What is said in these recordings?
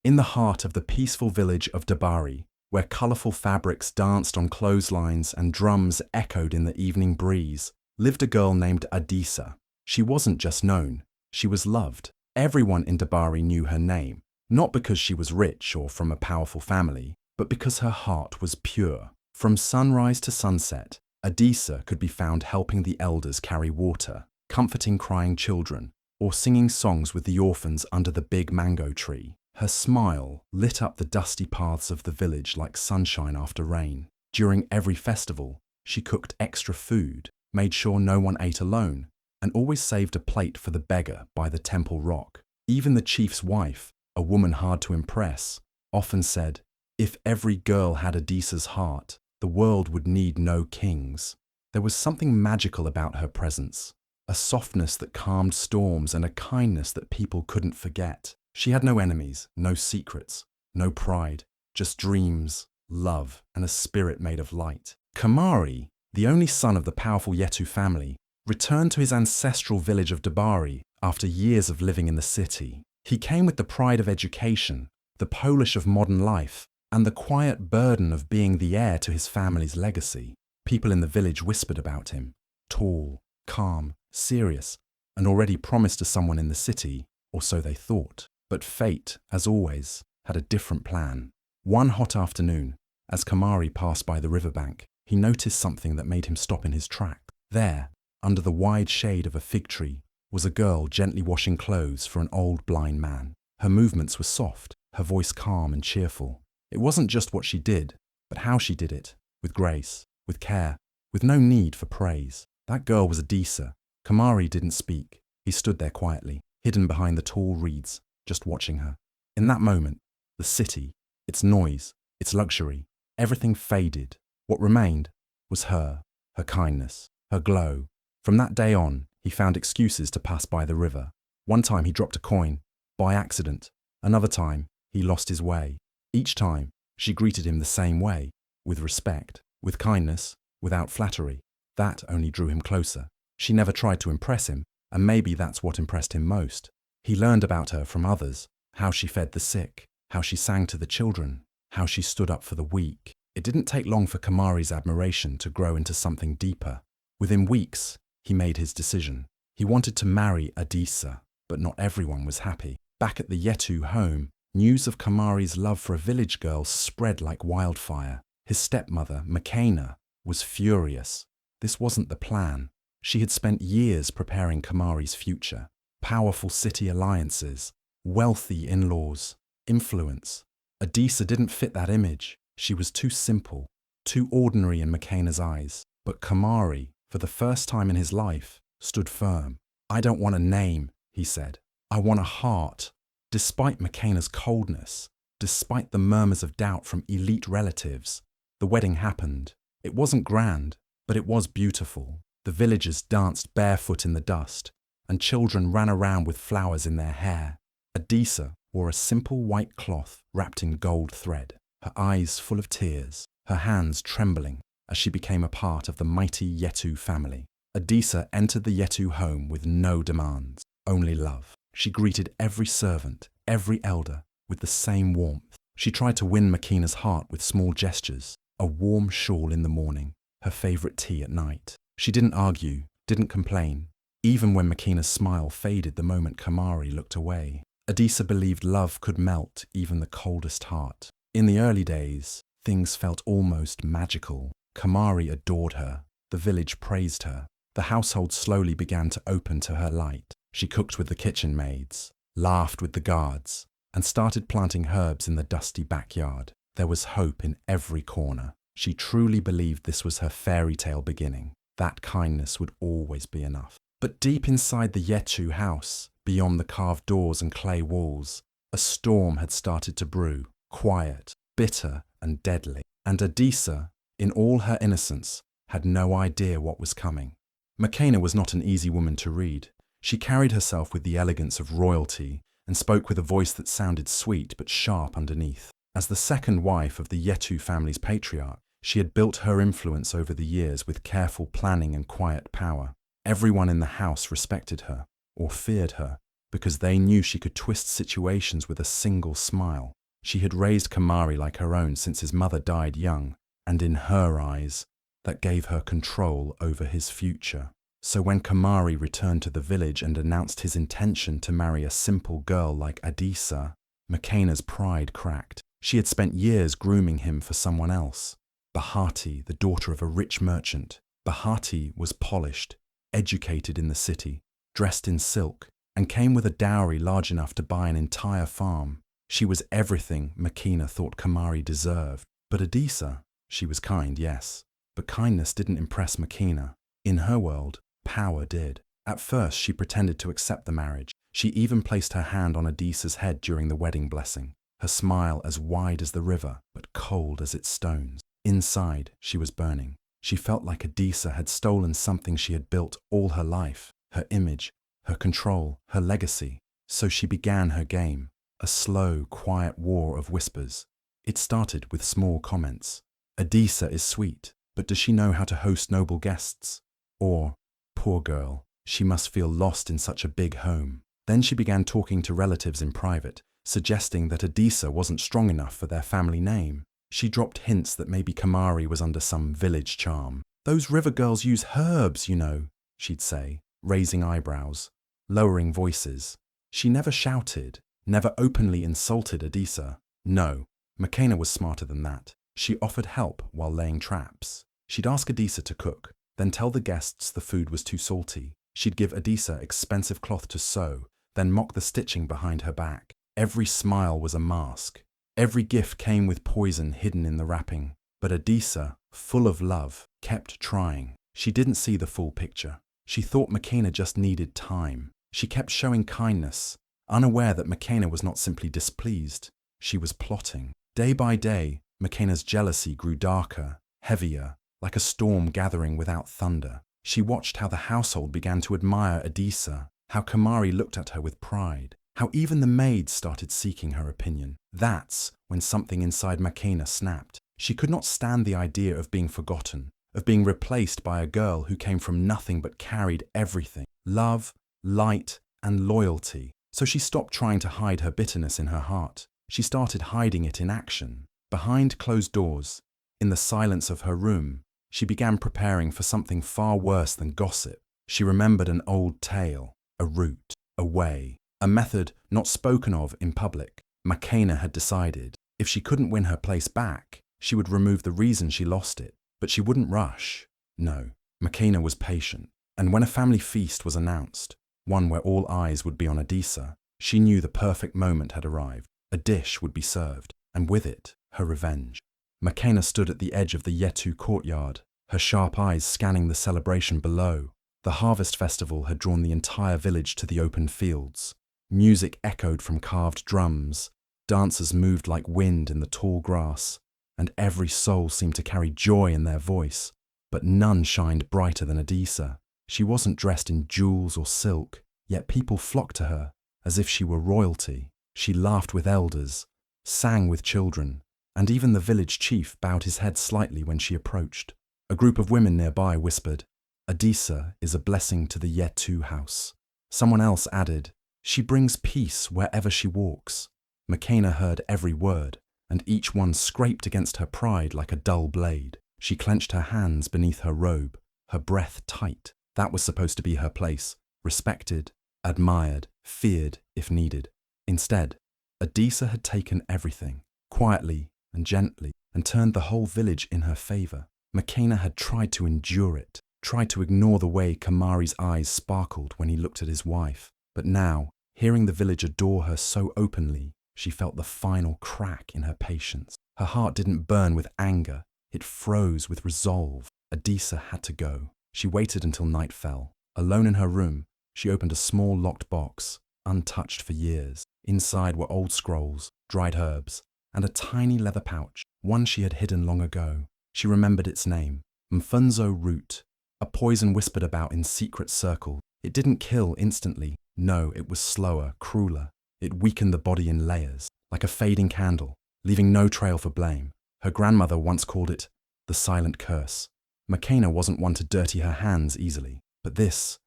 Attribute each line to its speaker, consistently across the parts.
Speaker 1: In the heart of the peaceful village of Dari, where colourful fabrics danced on clotheslines and drums echoed in the evening breeze, lived a girl named Adisa. She wasn't just known, she was loved. Everyone in Dari knew her name, not because she was rich or from a powerful family, but because her heart was pure. From sunrise to sunset, Adisa could be found helping the elders carry water, comforting crying children, or singing songs with the orphans under the big mango tree. Her smile lit up the dusty paths of the village like sunshine after rain. During every festival, she cooked extra food, made sure no one ate alone, and always saved a plate for the beggar by the temple rock. Even the chief's wife, a woman hard to impress, often said, "If every girl had Adisa's heart, the world would need no kings." There was something magical about her presence, a softness that calmed storms and a kindness that people couldn't forget. She had no enemies, no secrets, no pride, just dreams, love, and a spirit made of light. Kamari, the only son of the powerful Yetu family, returned to his ancestral village of Dari after years of living in the city. He came with the pride of education, the polish of modern life, and the quiet burden of being the heir to his family's legacy. People in the village whispered about him, tall, calm, serious, and already promised to someone in the city, or so they thought. But fate, as always, had a different plan. One hot afternoon, as Kamari passed by the riverbank, he noticed something that made him stop in his tracks. There, under the wide shade of a fig tree, was a girl gently washing clothes for an old blind man. Her movements were soft, her voice calm and cheerful. It wasn't just what she did, but how she did it, with grace, with care, with no need for praise. That girl was Adisa. Kamari didn't speak. He stood there quietly, hidden behind the tall reeds, just watching her. In that moment, the city, its noise, its luxury, everything faded. What remained was her kindness, her glow. From that day on, he found excuses to pass by the river. One time he dropped a coin, by accident. Another time, he lost his way. Each time, she greeted him the same way, with respect, with kindness, without flattery. That only drew him closer. She never tried to impress him, and maybe that's what impressed him most. He learned about her from others, how she fed the sick, how she sang to the children, how she stood up for the weak. It didn't take long for Kamari's admiration to grow into something deeper. Within weeks, he made his decision. He wanted to marry Adisa, but not everyone was happy. Back at the Yetu home, news of Kamari's love for a village girl spread like wildfire. His stepmother, Makena, was furious. This wasn't the plan. She had spent years preparing Kamari's future. Powerful city alliances, wealthy in-laws, influence. Adisa didn't fit that image. She was too simple, too ordinary in Makena's eyes. But Kamari, for the first time in his life, stood firm. "I don't want a name," he said. "I want a heart." Despite Makena's coldness, despite the murmurs of doubt from elite relatives, the wedding happened. It wasn't grand, but it was beautiful. The villagers danced barefoot in the dust, and children ran around with flowers in their hair. Adisa wore a simple white cloth wrapped in gold thread, her eyes full of tears, her hands trembling as she became a part of the mighty Yetu family. Adisa entered the Yetu home with no demands, only love. She greeted every servant, every elder, with the same warmth. She tried to win Makena's heart with small gestures, a warm shawl in the morning, her favourite tea at night. She didn't argue, didn't complain, even when Makena's smile faded the moment Kamari looked away. Adisa believed love could melt even the coldest heart. In the early days, things felt almost magical. Kamari adored her. The village praised her. The household slowly began to open to her light. She cooked with the kitchen maids, laughed with the guards, and started planting herbs in the dusty backyard. There was hope in every corner. She truly believed this was her fairy tale beginning. That kindness would always be enough. But deep inside the Yetu house, beyond the carved doors and clay walls, a storm had started to brew, quiet, bitter, and deadly. And Adisa, in all her innocence, had no idea what was coming. Makena was not an easy woman to read. She carried herself with the elegance of royalty and spoke with a voice that sounded sweet but sharp underneath. As the second wife of the Yetu family's patriarch, she had built her influence over the years with careful planning and quiet power. Everyone in the house respected her, or feared her, because they knew she could twist situations with a single smile. She had raised Kamari like her own since his mother died young, and in her eyes, that gave her control over his future. So when Kamari returned to the village and announced his intention to marry a simple girl like Adisa, Makena's pride cracked. She had spent years grooming him for someone else. Bahati, the daughter of a rich merchant. Bahati was polished, educated in the city, dressed in silk, and came with a dowry large enough to buy an entire farm. She was everything Makena thought Kamari deserved. But Adisa, she was kind, yes. But kindness didn't impress Makena. In her world, power did. At first, she pretended to accept the marriage. She even placed her hand on Adisa's head during the wedding blessing, her smile as wide as the river, but cold as its stones. Inside, she was burning. She felt like Adisa had stolen something she had built all her life, her image, her control, her legacy. So she began her game, a slow, quiet war of whispers. It started with small comments. Adisa is sweet, but does she know how to host noble guests? Or, poor girl, she must feel lost in such a big home. Then she began talking to relatives in private, suggesting that Adisa wasn't strong enough for their family name. She dropped hints that maybe Kamari was under some village charm. "Those river girls use herbs, you know," she'd say, raising eyebrows, lowering voices. She never shouted, never openly insulted Adisa. No, Makena was smarter than that. She offered help while laying traps. She'd ask Adisa to cook, then tell the guests the food was too salty. She'd give Adisa expensive cloth to sew, then mock the stitching behind her back. Every smile was a mask. Every gift came with poison hidden in the wrapping. But Adisa, full of love, kept trying. She didn't see the full picture. She thought Makena just needed time. She kept showing kindness, unaware that Makena was not simply displeased. She was plotting. Day by day, Makena's jealousy grew darker, heavier, like a storm gathering without thunder. She watched how the household began to admire Adisa, how Kamari looked at her with pride, how even the maids started seeking her opinion. That's when something inside Makena snapped. She could not stand the idea of being forgotten, of being replaced by a girl who came from nothing but carried everything: love, light, and loyalty. So she stopped trying to hide her bitterness in her heart. She started hiding it in action. Behind closed doors, in the silence of her room, she began preparing for something far worse than gossip. She remembered an old tale, a route, a way, a method not spoken of in public. Makena had decided, if she couldn't win her place back, she would remove the reason she lost it. But she wouldn't rush. No, Makena was patient. And when a family feast was announced, one where all eyes would be on Adisa, she knew the perfect moment had arrived. A dish would be served, and with it, her revenge. Makena stood at the edge of the Yetu courtyard, her sharp eyes scanning the celebration below. The harvest festival had drawn the entire village to the open fields. Music echoed from carved drums, dancers moved like wind in the tall grass, and every soul seemed to carry joy in their voice. But none shined brighter than Adisa. She wasn't dressed in jewels or silk, yet people flocked to her as if she were royalty. She laughed with elders, sang with children, and even the village chief bowed his head slightly when she approached. A group of women nearby whispered, "Adisa is a blessing to the Yetu house." Someone else added, "She brings peace wherever she walks." Makena heard every word, and each one scraped against her pride like a dull blade. She clenched her hands beneath her robe, her breath tight. That was supposed to be her place, respected, admired, feared if needed. Instead, Adisa had taken everything, quietly and gently, and turned the whole village in her favor. Makena had tried to endure it, tried to ignore the way Kamari's eyes sparkled when he looked at his wife. But now, hearing the village adore her so openly, she felt the final crack in her patience. Her heart didn't burn with anger, it froze with resolve. Adisa had to go. She waited until night fell. Alone in her room, she opened a small locked box, untouched for years. Inside were old scrolls, dried herbs, and a tiny leather pouch, one she had hidden long ago. She remembered its name, Mfunzo root, a poison whispered about in secret circles. It didn't kill instantly. No, it was slower, crueler. It weakened the body in layers, like a fading candle, leaving no trail for blame. Her grandmother once called it the silent curse. Makena wasn't one to dirty her hands easily, but this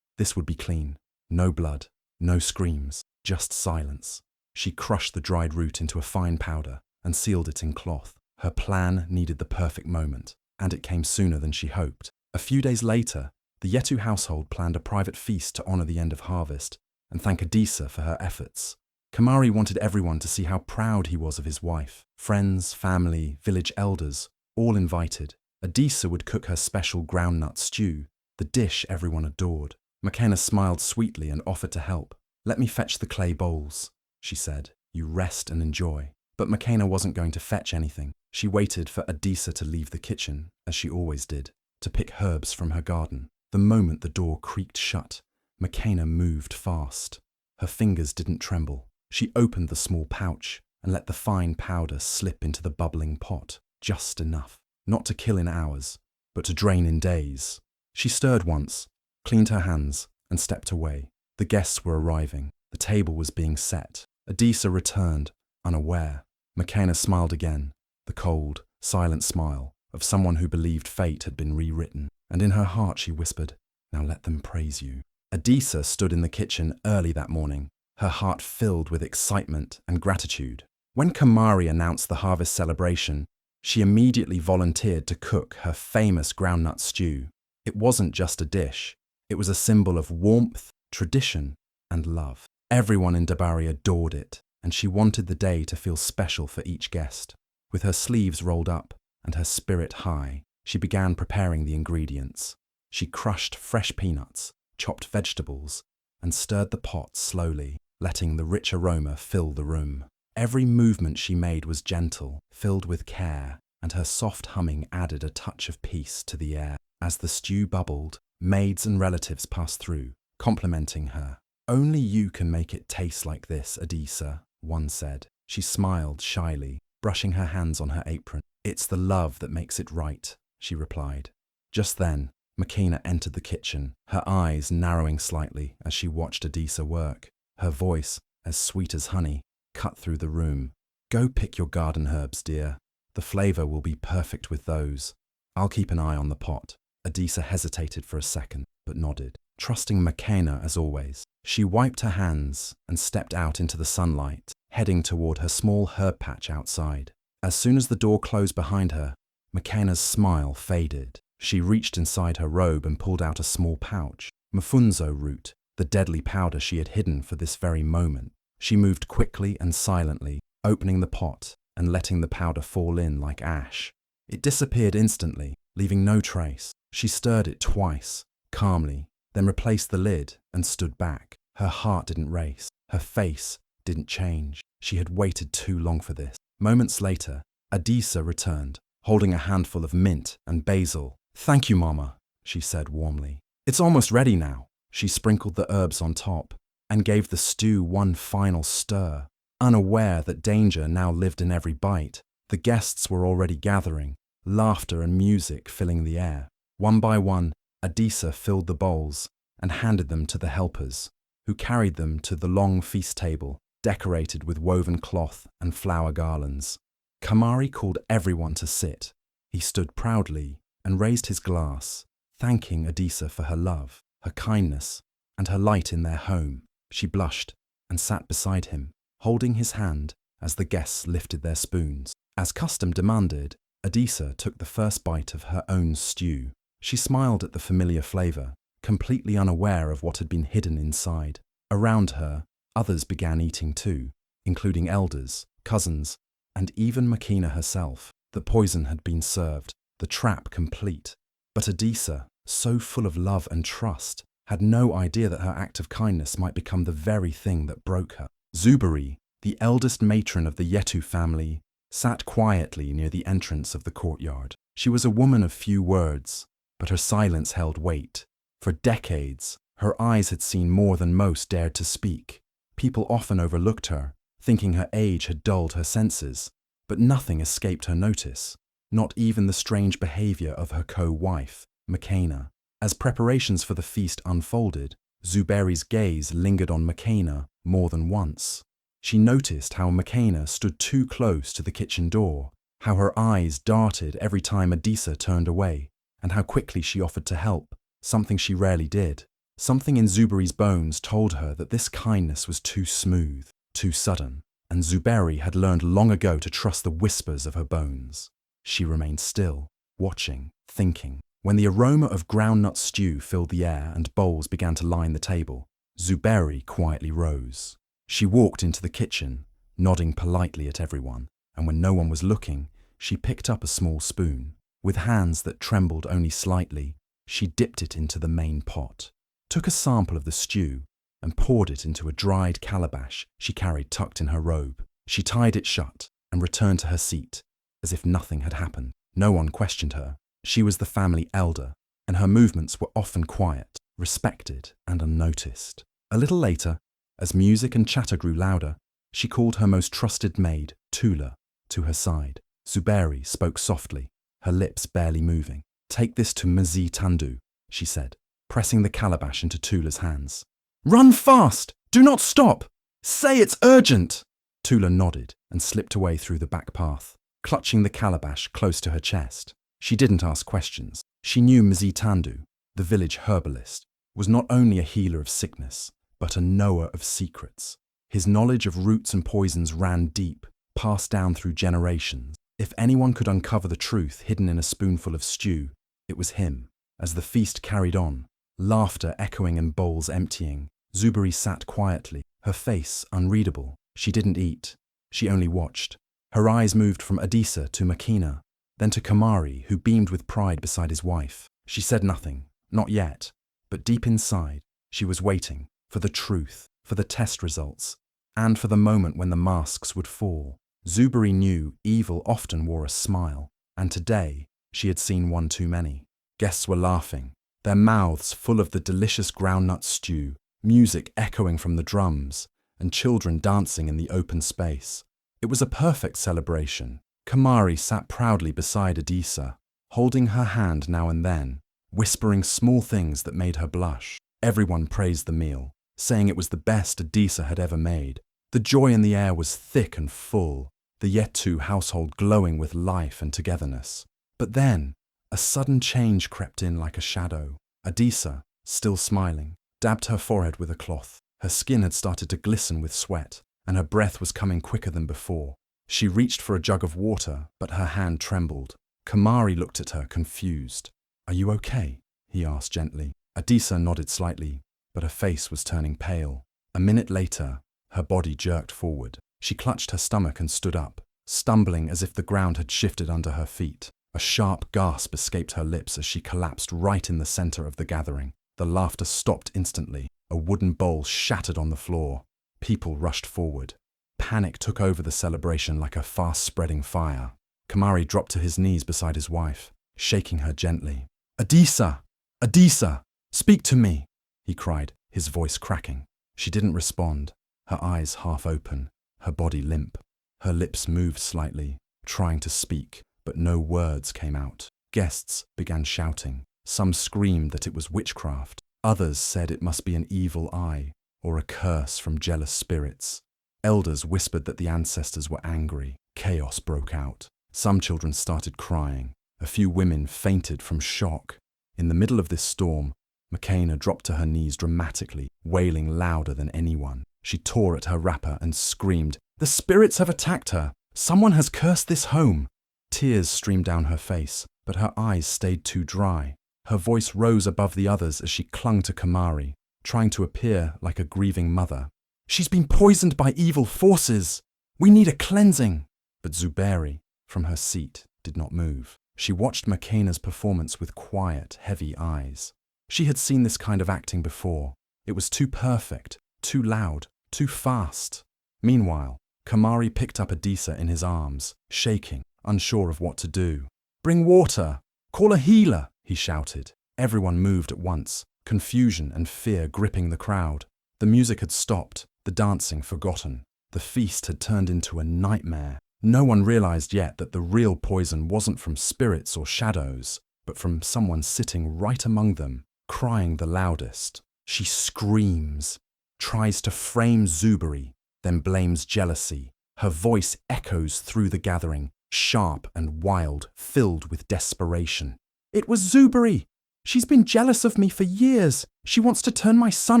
Speaker 1: would be clean. No blood, No screams, just silence. She crushed the dried root into a fine powder and sealed it in cloth. Her plan needed the perfect moment, and it came sooner than she hoped. A few days later, the Yetu household planned a private feast to honor the end of harvest and thank Adisa for her efforts. Kamari wanted everyone to see how proud he was of his wife. Friends, family, village elders, all invited. Adisa would cook her special groundnut stew, the dish everyone adored. McKenna smiled sweetly and offered to help. "Let me fetch the clay bowls," she said. "You rest and enjoy." But McKenna wasn't going to fetch anything. She waited for Adisa to leave the kitchen, as she always did, to pick herbs from her garden. The moment the door creaked shut, McKenna moved fast. Her fingers didn't tremble. She opened the small pouch and let the fine powder slip into the bubbling pot, just enough. Not to kill in hours, but to drain in days. She stirred once, cleaned her hands, and stepped away. The guests were arriving. The table was being set. Adisa returned, unaware. McKenna smiled again, the cold, silent smile of someone who believed fate had been rewritten. And in her heart she whispered, "Now let them praise you." Adisa stood in the kitchen early that morning, her heart filled with excitement and gratitude. When Kamari announced the harvest celebration, she immediately volunteered to cook her famous groundnut stew. It wasn't just a dish. It was a symbol of warmth, tradition, and love. Everyone in Dari adored it, and she wanted the day to feel special for each guest. With her sleeves rolled up and her spirit high, she began preparing the ingredients. She crushed fresh peanuts, chopped vegetables, and stirred the pot slowly, letting the rich aroma fill the room. Every movement she made was gentle, filled with care, and her soft humming added a touch of peace to the air. As the stew bubbled, maids and relatives passed through, complimenting her. "Only you can make it taste like this, Adisa," one said. She smiled shyly, brushing her hands on her apron. "It's the love that makes it right," she replied. Just then, McKenna entered the kitchen, her eyes narrowing slightly as she watched Adisa work. Her voice, as sweet as honey, cut through the room. "Go pick your garden herbs, dear. The flavor will be perfect with those. I'll keep an eye on the pot." Adisa hesitated for a second, but nodded, trusting McKenna as always. She wiped her hands and stepped out into the sunlight, heading toward her small herb patch outside. As soon as the door closed behind her, McKenna's smile faded. She reached inside her robe and pulled out a small pouch, mafunzo root, the deadly powder she had hidden for this very moment. She moved quickly and silently, opening the pot and letting the powder fall in like ash. It disappeared instantly, leaving no trace. She stirred it twice, calmly, then replaced the lid and stood back. Her heart didn't race. Her face didn't change. She had waited too long for this. Moments later, Adisa returned, holding a handful of mint and basil. "Thank you, Mama," she said warmly. "It's almost ready now." She sprinkled the herbs on top and gave the stew one final stir, unaware that danger now lived in every bite. The guests were already gathering, laughter and music filling the air. One by one, Adisa filled the bowls and handed them to the helpers, who carried them to the long feast table, decorated with woven cloth and flower garlands. Kamari called everyone to sit. He stood proudly and raised his glass, thanking Adisa for her love, her kindness, and her light in their home. She blushed and sat beside him, holding his hand as the guests lifted their spoons. As custom demanded, Adisa took the first bite of her own stew. She smiled at the familiar flavor, completely unaware of what had been hidden inside. Around her, others began eating too, including elders, cousins, and even McKenna herself. The poison had been served, the trap complete. But Adisa, so full of love and trust, had no idea that her act of kindness might become the very thing that broke her. Zuberi, the eldest matron of the Yetu family, sat quietly near the entrance of the courtyard. She was a woman of few words, but her silence held weight. For decades, her eyes had seen more than most dared to speak. People often overlooked her, thinking her age had dulled her senses, but nothing escaped her notice, not even the strange behavior of her co-wife, McKenna. As preparations for the feast unfolded, Zuberi's gaze lingered on McKenna more than once. She noticed how McKenna stood too close to the kitchen door, how her eyes darted every time Adisa turned away, and how quickly she offered to help, something she rarely did. Something in Zuberi's bones told her that this kindness was too smooth, too sudden, and Zuberi had learned long ago to trust the whispers of her bones. She remained still, watching, thinking. When the aroma of groundnut stew filled the air and bowls began to line the table, Zuberi quietly rose. She walked into the kitchen, nodding politely at everyone, and when no one was looking, she picked up a small spoon. With hands that trembled only slightly, she dipped it into the main pot, took a sample of the stew, and poured it into a dried calabash she carried tucked in her robe. She tied it shut and returned to her seat, as if nothing had happened. No one questioned her. She was the family elder, and her movements were often quiet, respected, and unnoticed. A little later, as music and chatter grew louder, she called her most trusted maid, Tula, to her side. Zuberi spoke softly, her lips barely moving. "Take this to Mzi Tandu," she said, pressing the calabash into Tula's hands. "Run fast! Do not stop! Say it's urgent!" Tula nodded and slipped away through the back path, clutching the calabash close to her chest. She didn't ask questions. She knew Mzi Tandu, the village herbalist, was not only a healer of sickness, but a knower of secrets. His knowledge of roots and poisons ran deep, passed down through generations. If anyone could uncover the truth hidden in a spoonful of stew, it was him. As the feast carried on, laughter echoing and bowls emptying, Zuberi sat quietly, her face unreadable. She didn't eat. She only watched. Her eyes moved from Adisa to Makina, then to Kamari, who beamed with pride beside his wife. She said nothing, not yet, but deep inside, she was waiting for the truth, for the test results, and for the moment when the masks would fall. Zuberi knew evil often wore a smile, and today she had seen one too many. Guests were laughing, their mouths full of the delicious groundnut stew, music echoing from the drums, and children dancing in the open space. It was a perfect celebration. Kamari sat proudly beside Adisa, holding her hand now and then, whispering small things that made her blush. Everyone praised the meal, saying it was the best Adisa had ever made. The joy in the air was thick and full, the Yetu household glowing with life and togetherness. But then, a sudden change crept in like a shadow. Adisa, still smiling, dabbed her forehead with a cloth. Her skin had started to glisten with sweat, and her breath was coming quicker than before. She reached for a jug of water, but her hand trembled. Kamari looked at her, confused. "Are you okay?" he asked gently. Adisa nodded slightly, but her face was turning pale. A minute later, her body jerked forward. She clutched her stomach and stood up, stumbling as if the ground had shifted under her feet. A sharp gasp escaped her lips as she collapsed right in the center of the gathering. The laughter stopped instantly. A wooden bowl shattered on the floor. People rushed forward. Panic took over the celebration like a fast-spreading fire. Kamari dropped to his knees beside his wife, shaking her gently. "Adisa! Adisa! Speak to me!" he cried, his voice cracking. She didn't respond, her eyes half open, her body limp. Her lips moved slightly, trying to speak, but no words came out. Guests began shouting. Some screamed that it was witchcraft. Others said it must be an evil eye or a curse from jealous spirits. Elders whispered that the ancestors were angry. Chaos broke out. Some children started crying. A few women fainted from shock. In the middle of this storm, Makena dropped to her knees dramatically, wailing louder than anyone. She tore at her wrapper and screamed, "The spirits have attacked her! Someone has cursed this home!" Tears streamed down her face, but her eyes stayed too dry. Her voice rose above the others as she clung to Kamari, trying to appear like a grieving mother. "She's been poisoned by evil forces! We need a cleansing!" But Zuberi, from her seat, did not move. She watched Makena's performance with quiet, heavy eyes. She had seen this kind of acting before. It was too perfect, too loud, too fast. Meanwhile, Kamari picked up Adisa in his arms, shaking, unsure of what to do. "Bring water! Call a healer!" he shouted. Everyone moved at once, confusion and fear gripping the crowd. The music had stopped, the dancing forgotten. The feast had turned into a nightmare. No one realized yet that the real poison wasn't from spirits or shadows, but from someone sitting right among them, crying the loudest. She screams, tries to frame Zuberi, then blames jealousy. Her voice echoes through the gathering, sharp and wild, filled with desperation. "It was Zuberi! She's been jealous of me for years. She wants to turn my son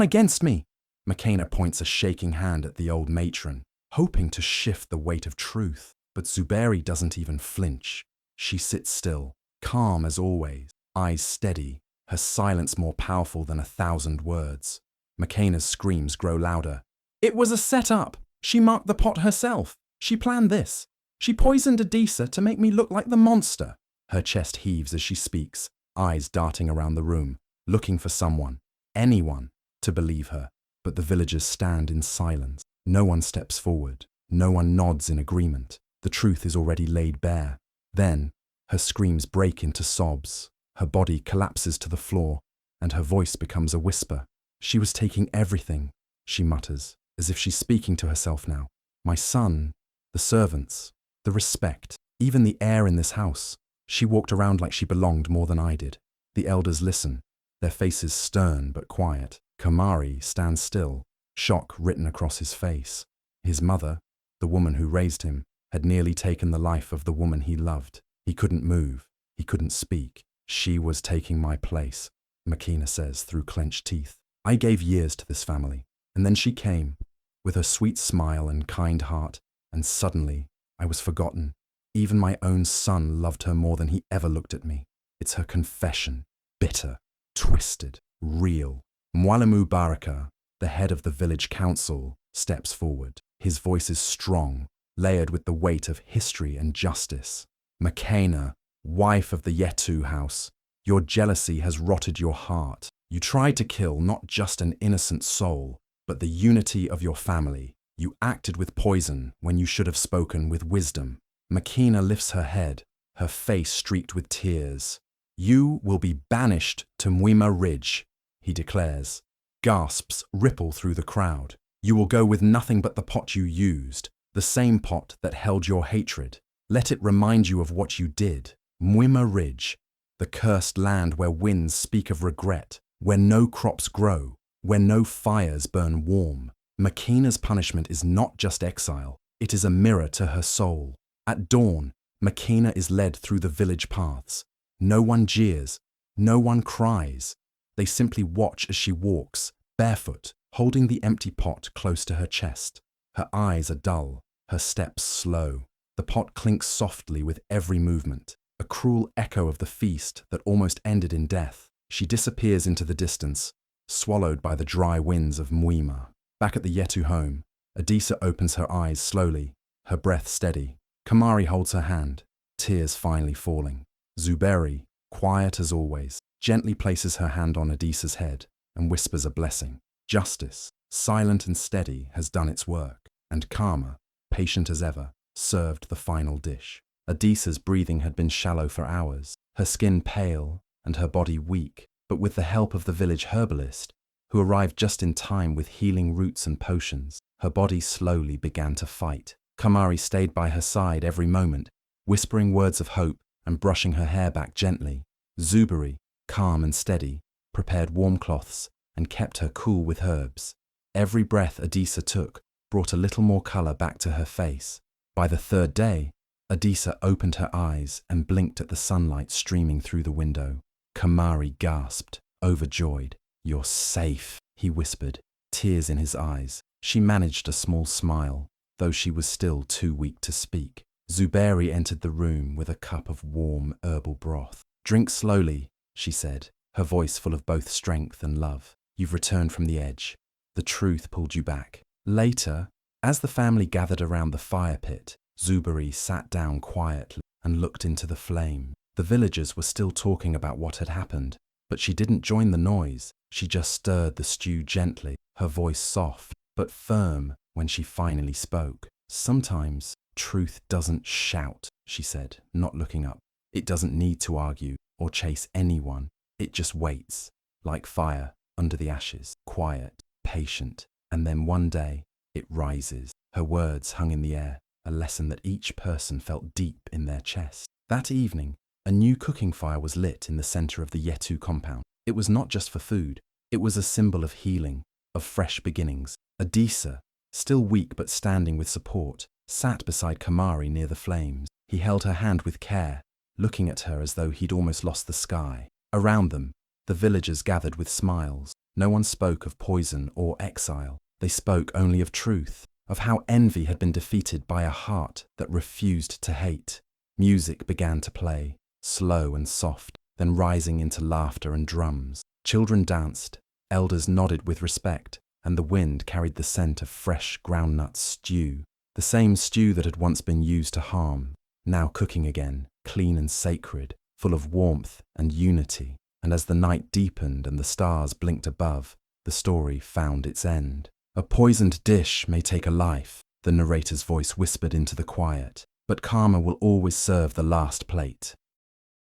Speaker 1: against me. Makena points a shaking hand at the old matron, hoping to shift the weight of truth. But Zuberi doesn't even flinch. She sits still, calm as always, eyes steady, her silence more powerful than 1,000 words. Makena's screams grow louder. It was a setup. She marked the pot herself. She planned this. She poisoned Adisa to make me look like the monster. Her chest heaves as she speaks, eyes darting around the room, looking for someone, anyone, to believe her. But the villagers stand in silence. No one steps forward. No one nods in agreement. The truth is already laid bare. Then, her screams break into sobs. Her body collapses to the floor, and her voice becomes a whisper. She was taking everything, she mutters, as if she's speaking to herself now. My son, the servants, the respect, even the air in this house. She walked around like she belonged more than I did. The elders listen, their faces stern but quiet. Kamari stands still, shock written across his face. His mother, the woman who raised him, had nearly taken the life of the woman he loved. He couldn't move. He couldn't speak. She was taking my place, Makena says through clenched teeth. I gave years to this family, and then she came, with her sweet smile and kind heart, and suddenly I was forgotten. Even my own son loved her more than he ever looked at me. It's her confession, bitter, twisted, real. Mwalimu Baraka, the head of the village council, steps forward. His voice is strong, layered with the weight of history and justice. Makena, wife of the Yetu house, your jealousy has rotted your heart. You tried to kill not just an innocent soul, but the unity of your family. You acted with poison when you should have spoken with wisdom. Makena lifts her head, her face streaked with tears. You will be banished to Mwima Ridge, he declares. Gasps ripple through the crowd. You will go with nothing but the pot you used, the same pot that held your hatred. Let it remind you of what you did. Mwima Ridge, the cursed land where winds speak of regret, where no crops grow, where no fires burn warm. Makena's punishment is not just exile, it is a mirror to her soul. At dawn, Makena is led through the village paths. No one jeers, no one cries. They simply watch as she walks, barefoot, holding the empty pot close to her chest. Her eyes are dull, her steps slow. The pot clinks softly with every movement, a cruel echo of the feast that almost ended in death. She disappears into the distance, swallowed by the dry winds of Mwima. Back at the Yetu home, Adisa opens her eyes slowly, her breath steady. Kamari holds her hand, tears finally falling. Zuberi, quiet as always, gently places her hand on Adisa's head and whispers a blessing. Justice, silent and steady, has done its work, and Karma, patient as ever, served the final dish. Adisa's breathing had been shallow for hours, her skin pale and her body weak, but with the help of the village herbalist, who arrived just in time with healing roots and potions, her body slowly began to fight. Kamari stayed by her side every moment, whispering words of hope and brushing her hair back gently. Zuberi, calm and steady, prepared warm cloths and kept her cool with herbs. Every breath Adisa took brought a little more color back to her face. By the third day, Adisa opened her eyes and blinked at the sunlight streaming through the window. Kamari gasped, overjoyed. You're safe, he whispered, tears in his eyes. She managed a small smile, though she was still too weak to speak. Zuberi entered the room with a cup of warm herbal broth. Drink slowly, she said, her voice full of both strength and love. You've returned from the edge. The truth pulled you back. Later, as the family gathered around the fire pit, Zuberi sat down quietly and looked into the flame. The villagers were still talking about what had happened, but she didn't join the noise. She just stirred the stew gently, her voice soft but firm when she finally spoke. Sometimes truth doesn't shout, she said, not looking up. It doesn't need to argue or chase anyone. It just waits, like fire under the ashes, quiet, patient, and then one day it rises. Her words hung in the air, a lesson that each person felt deep in their chest. That evening, a new cooking fire was lit in the center of the Yetu compound. It was not just for food. It was a symbol of healing, of fresh beginnings. Adisa, still weak but standing with support, sat beside Kamari near the flames. He held her hand with care, looking at her as though he'd almost lost the sky. Around them, The villagers gathered with smiles. No one spoke of poison or exile. They spoke only of truth, of how envy had been defeated by a heart that refused to hate. Music began to play, slow and soft, then rising into laughter and drums. Children danced, elders nodded with respect, and the wind carried the scent of fresh groundnut stew. The same stew that had once been used to harm, now cooking again, clean and sacred, full of warmth and unity. And as the night deepened and the stars blinked above, the story found its end. A poisoned dish may take a life, the narrator's voice whispered into the quiet, but karma will always serve the last plate.